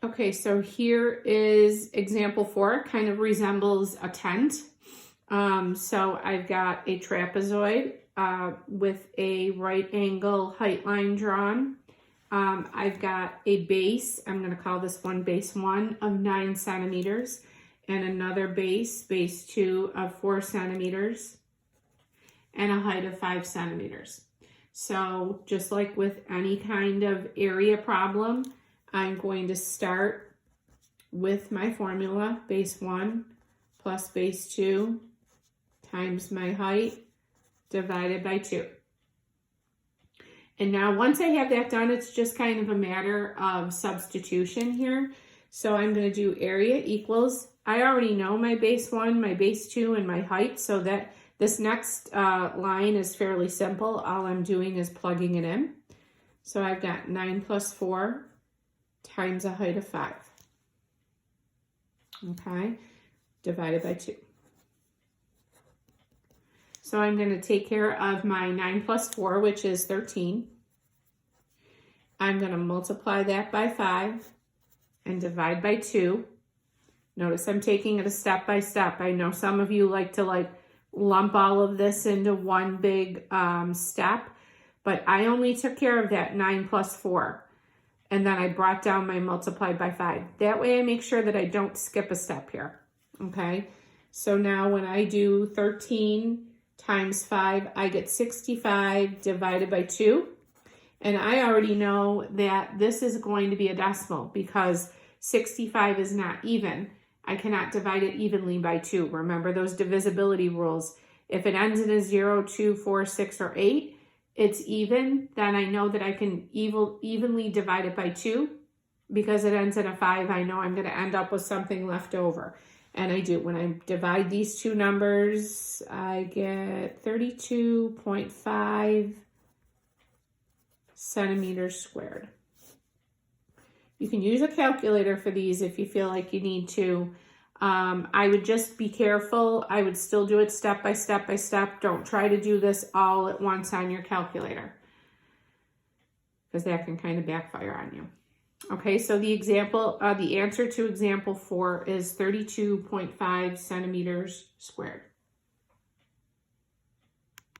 Okay, so here is example 4, kind of resembles a tent. So I've got a trapezoid with a right angle height line drawn. I've got a base, I'm going to call this one base 1 of 9 centimeters, and another base 2 of 4 centimeters, and a height of 5 centimeters. So just like with any kind of area problem, I'm going to start with my formula, base 1 plus base 2 times my height divided by 2. And now once I have that done, it's just kind of a matter of substitution here. So I'm going to do area equals, I already know my base 1, my base 2, and my height, so that this next line is fairly simple. All I'm doing is plugging it in. So I've got 9 plus 4 times a height of 5. Okay, divided by 2. So I'm going to take care of my 9 plus 4, which is 13. I'm going to multiply that by 5 and divide by 2. Notice I'm taking it a step by step. I know some of you like to lump all of this into one big step, but I only took care of that 9 plus 4. And then I brought down my multiplied by 5. That way I make sure that I don't skip a step here. Okay, so now when I do 13 times 5, I get 65 divided by 2. And I already know that this is going to be a decimal because 65 is not even. I cannot divide it evenly by 2. Remember those divisibility rules. If it ends in a 0, 2, 4, 6, or 8, it's even, then I know that I can evenly divide it by 2. Because it ends in a 5, I know I'm going to end up with something left over. And I do. When I divide these two numbers, I get 32.5 centimeters squared. You can use a calculator for these if you feel like you need to. I would just be careful. I would still do it step by step by step. Don't try to do this all at once on your calculator, because that can kind of backfire on you. Okay, so the answer to example 4 is 32.5 centimeters squared.